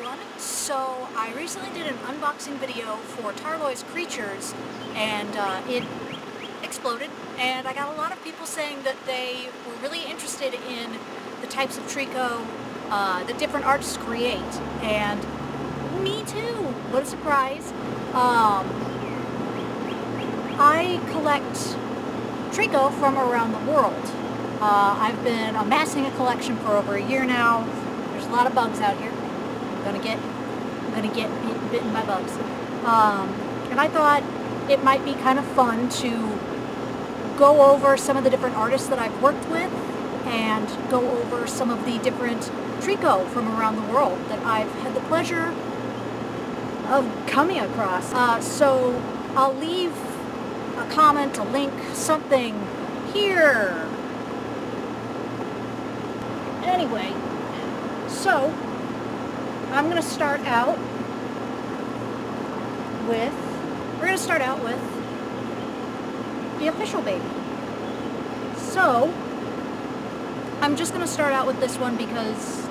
everyone. So I recently did an unboxing video for Tarloy's creatures and it exploded, and I got a lot of people saying that they were really interested in the types of Trico that different artists create, and me too, what a surprise. I collect Trico from around the world. I've been amassing a collection for over a year now. There's a lot of bugs out here. I'm gonna get bitten by bugs. And I thought it might be kind of fun to go over some of the different artists that I've worked with and go over some of the different Trico from around the world that I've had the pleasure of coming across. So I'll leave a comment, a link, something here. Anyway, so I'm gonna start out with, the official baby. So I'm just gonna start out with this one because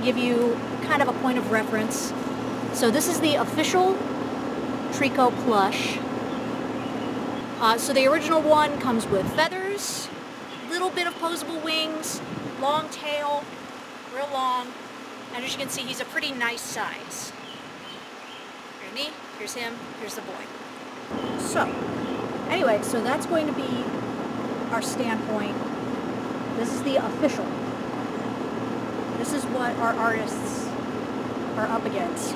give you kind of a point of reference. So this is the official Trico plush. So the original one comes with feathers, little bit of posable wings, long tail, real long, and as you can see, he's a pretty nice size. Here's me, here's him, here's the boy. So, anyway, so that's going to be our standpoint. This is the official. This is what our artists are up against.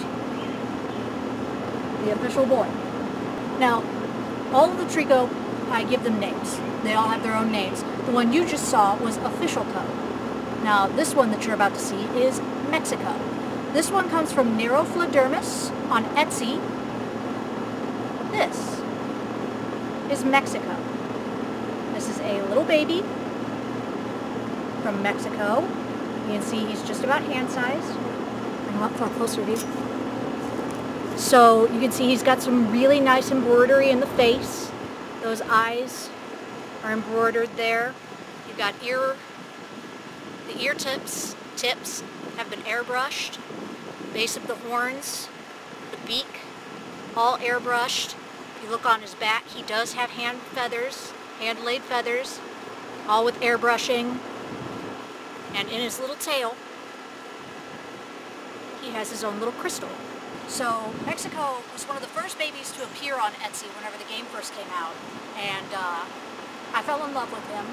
The official boy. Now, all of the Trico, I give them names. They all have their own names. The one you just saw was Official Co. Now, this one that you're about to see is Mexico. This one comes from Nero Fladermus on Etsy. This is Mexico. This is a little baby from Mexico. You can see he's just about hand-sized. Bring him up for a closer view. So you can see he's got some really nice embroidery in the face. Those eyes are embroidered there. You've got the ear tips have been airbrushed. Base of the horns, the beak, all airbrushed. If you look on his back, he does have hand-laid feathers, all with airbrushing. And in his little tail, he has his own little crystal. So Mexico was one of the first babies to appear on Etsy whenever the game first came out, and I fell in love with him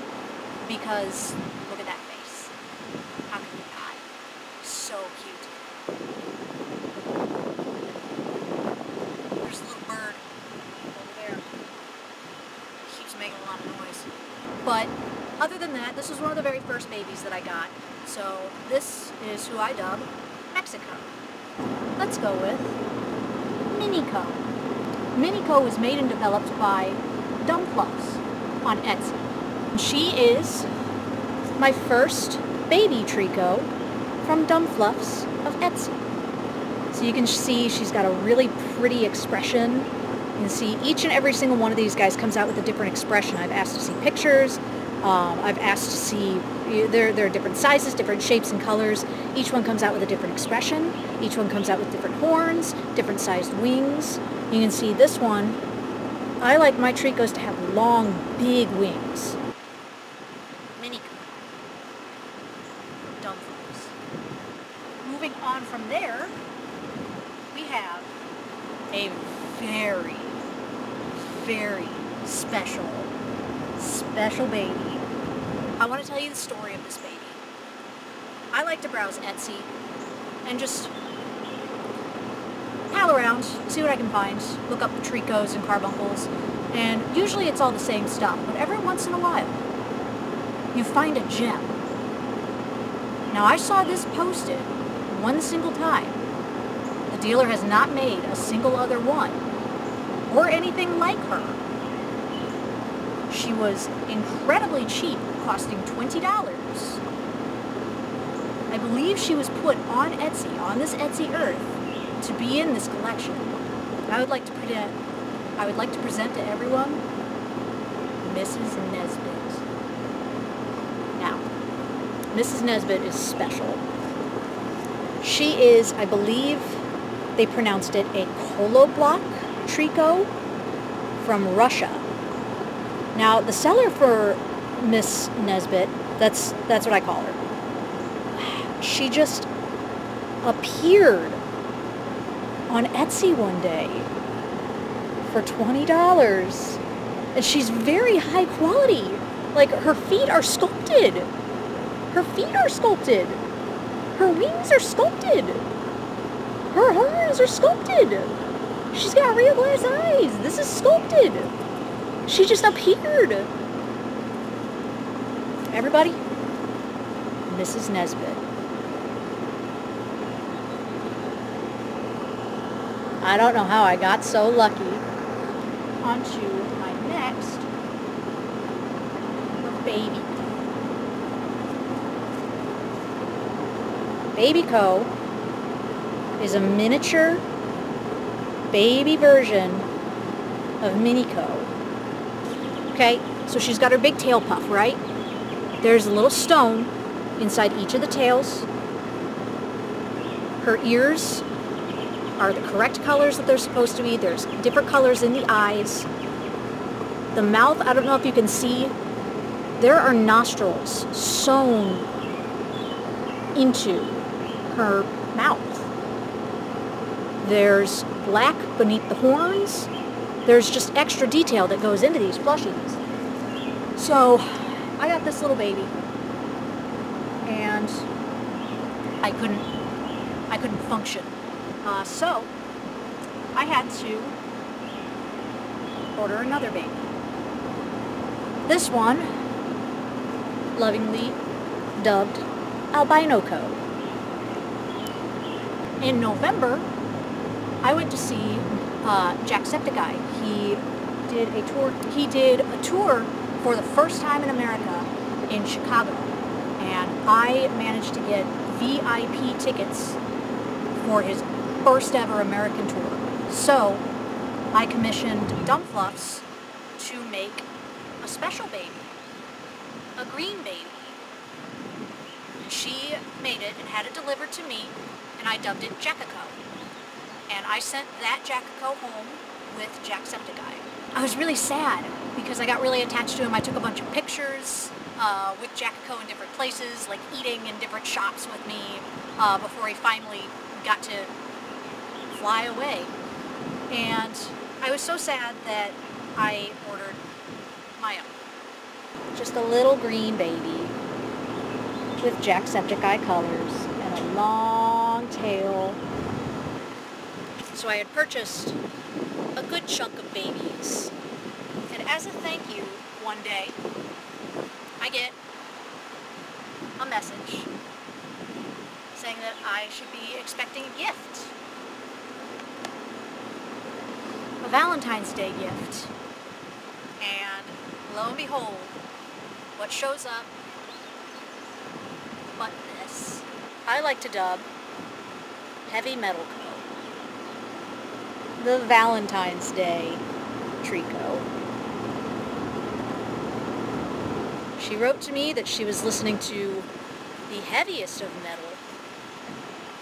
because look at that face. How can you not? So cute. There's a little bird over there. He keeps making a lot of noise. But other than that, this was one of the very first babies that I got. So this is who I dub Mexico. Let's go with Minico. Minico was made and developed by DumbFluffs on Etsy. She is my first baby Trico from DumbFluffs of Etsy. So you can see she's got a really pretty expression. You can see each and every single one of these guys comes out with a different expression. I've asked to see pictures. I've asked to see, there are different sizes, different shapes and colors. Each one comes out with a different expression. Each one comes out with different horns, different sized wings. You can see this one, I like my Tricos to have long, big wings. Minico. DumbFluffs. Moving on from there, we have a very, very special baby. I want to tell you the story of this baby. I like to browse Etsy and just pal around, see what I can find, look up the Tricos and carbuncles, and usually it's all the same stuff, but every once in a while you find a gem. Now I saw this posted one single time. The dealer has not made a single other one or anything like her. She was incredibly cheap, costing $20. I believe she was put on Etsy, on this Etsy earth, to be in this collection. I would like to present to everyone Mrs. Nesbit. Now, Mrs. Nesbit is special. She is, I believe they pronounced it a Koloblok Trico from Russia. Now, the seller for Miss Nesbit, that's what I call her. She just appeared on Etsy one day for $20. And she's very high quality. Like, her feet are sculpted. Her feet are sculpted. Her wings are sculpted. Her horns are sculpted. She's got real glass eyes. This is sculpted. She just appeared. Everybody, Mrs. Nesbit. I don't know how I got so lucky. On to my next baby. Baby Co is a miniature baby version of Mini Co. Okay, so she's got her big tail puff, right? There's a little stone inside each of the tails. Her ears are the correct colors that they're supposed to be. There's different colors in the eyes. The mouth, I don't know if you can see, there are nostrils sewn into her mouth. There's black beneath the horns. There's just extra detail that goes into these plushies. So I got this little baby, and I couldn't function. So I had to order another baby. This one, lovingly dubbed Albino Co. In November, I went to see Jacksepticeye. He did a tour for the first time in America in Chicago, and I managed to get VIP tickets for his first ever American tour. So I commissioned DumbFluffs to make a special baby, a green baby. She made it and had it delivered to me, and I dubbed it Jackico. And I sent that Jackico home with Jacksepticeye. I was really sad because I got really attached to him. I took a bunch of pictures with Jackico in different places, like eating in different shops with me, before he finally got to fly away. And I was so sad that I ordered my own. Just a little green baby with Jacksepticeye colors and a long tail. So I had purchased a good chunk of babies. And as a thank you, one day, I get a message saying that I should be expecting a gift. A Valentine's Day gift. And lo and behold, what shows up but this. I like to dub Heavy Metal Co. The Valentine's Day Trico. She wrote to me that she was listening to the heaviest of metal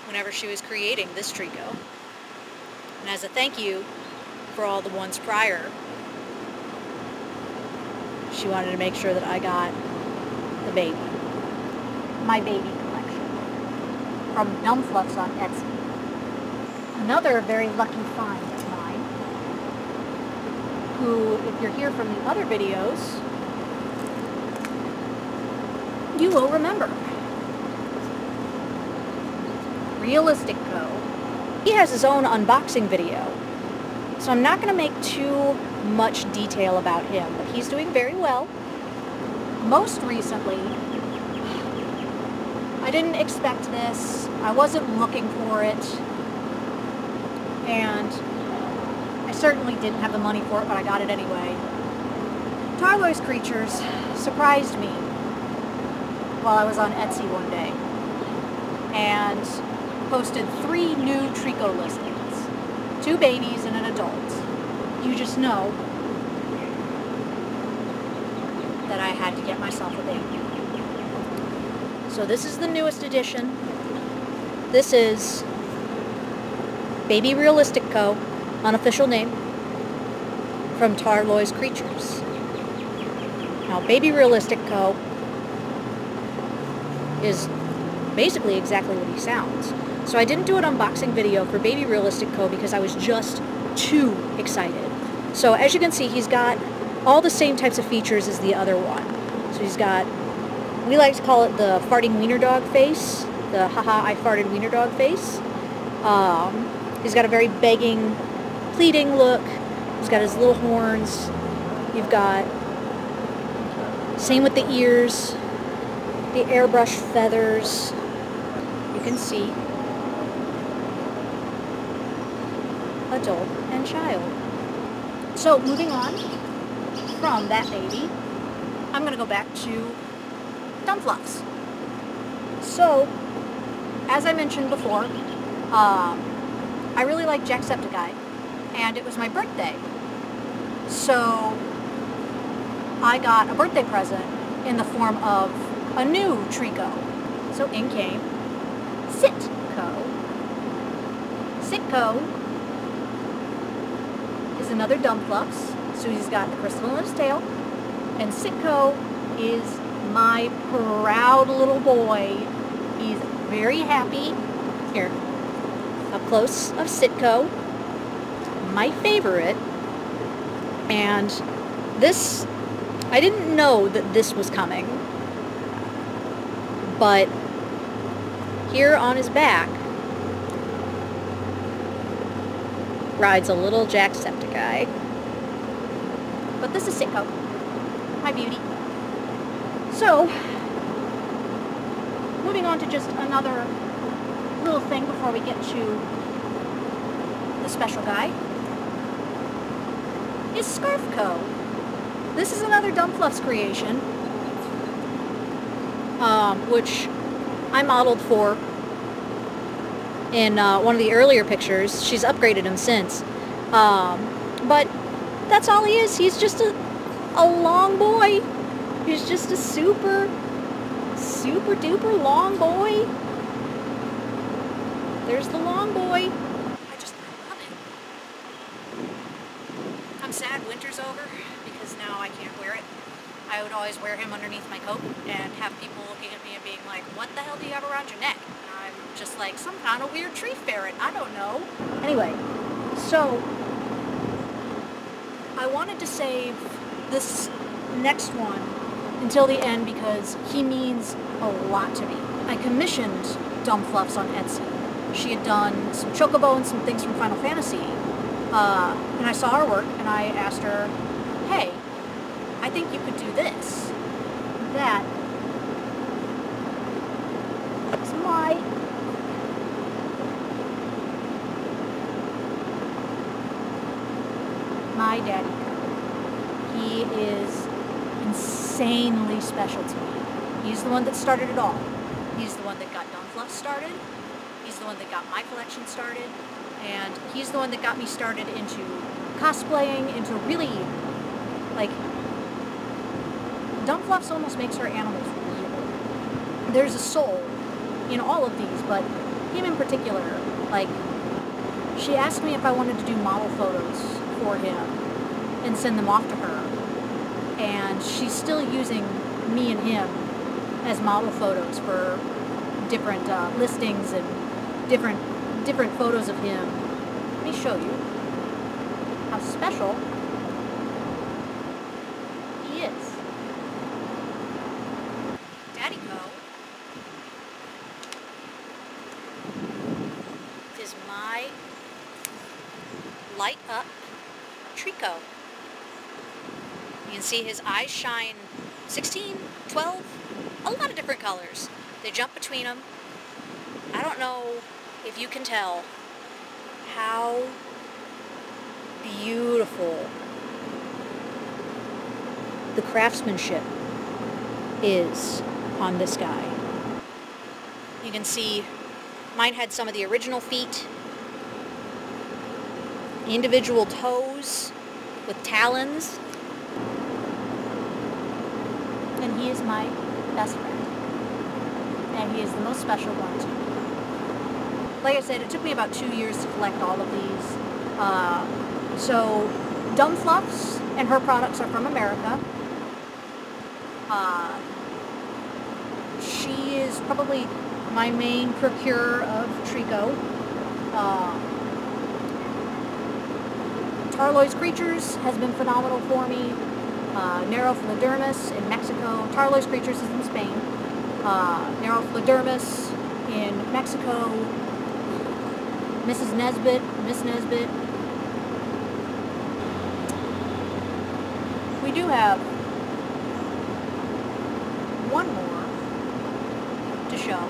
whenever she was creating this Trico. And as a thank you for all the ones prior, she wanted to make sure that I got the baby. My baby collection from DumbFluffs on Etsy. Another very lucky find of mine, who, if you're here from the other videos, you will remember. Realistic Co. He has his own unboxing video, so I'm not going to make too much detail about him, but he's doing very well. Most recently, I didn't expect this. I wasn't looking for it. And I certainly didn't have the money for it, but I got it anyway. Tarloy's Creatures surprised me while I was on Etsy one day and posted 3 new Trico listings. 2 babies and an adult. You just know that I had to get myself a baby. So this is the newest edition. This is Baby Realistic Co., unofficial name, from Tarloy's Creatures. Now, Baby Realistic Co. is basically exactly what he sounds. So I didn't do an unboxing video for Baby Realistic Co. because I was just too excited. So as you can see, he's got all the same types of features as the other one. So he's got, we like to call it the farting wiener dog face, the haha I farted wiener dog face. He's got a very begging, pleading look. He's got his little horns. You've got, same with the ears, the airbrush feathers. You can see adult and child. So moving on from that baby, I'm going to go back to DumbFluffs. So, as I mentioned before, I really like Jacksepticeye, and it was my birthday. So I got a birthday present in the form of a new Trico. So in came Sitco. Sitco is another DumbFluffs. So he's got the crystal in his tail, and Sitco is my proud little boy. He's very happy. Here, up close of Sitco, my favorite. And this, I didn't know that this was coming, but here on his back rides a little Jacksepticeye. But this is Sitco, my beauty. So, moving on to just another little thing before we get to the special guy, is Scarfco. This is another DumbFluffs creation, which I modeled for in one of the earlier pictures. She's upgraded him since. But that's all he is. He's just a long boy. He's just a super duper long boy. There's the long boy. I love it. I'm sad winter's over because now I can't wear it. I would always wear him underneath my coat and have people looking at me and being like, what the hell do you have around your neck? And I'm just like, some kind of weird tree ferret. I don't know. Anyway, so I wanted to save this next one until the end because he means a lot to me. I commissioned DumbFluffs on Etsy. She had done some Chocobo and some things from Final Fantasy. And I saw her work and I asked her, hey, I think you could do this. That is my daddy. He is insanely special to me. He's the one that started it all. He's the one that got DumbFluffs started. He's the one that got my collection started. And he's the one that got me started into cosplaying, into really, like, DumbFluffs almost makes her animals real. There's a soul in all of these, but him in particular, like, she asked me if I wanted to do model photos for him and send them off to her. And she's still using me and him as model photos for different listings and different photos of him. Let me show you how special he is. Daddy Co is my light up Trico. You can see his eyes shine 16, 12, a lot of different colors. They jump between them. I don't know if you can tell how beautiful the craftsmanship is on this guy. You can see mine had some of the original feet, individual toes with talons, and he is my best friend, and he is the most special one too. like I said, it took me about 2 years to collect all of these. So DumbFluffs and her products are from America. She is probably my main procurer of Trico. Tarloy's Creatures has been phenomenal for me. Nero Fladermus in Mexico. Tarloy's Creatures is in Spain. Nero Fladermus in Mexico. Miss Nesbitt. We do have one more to show.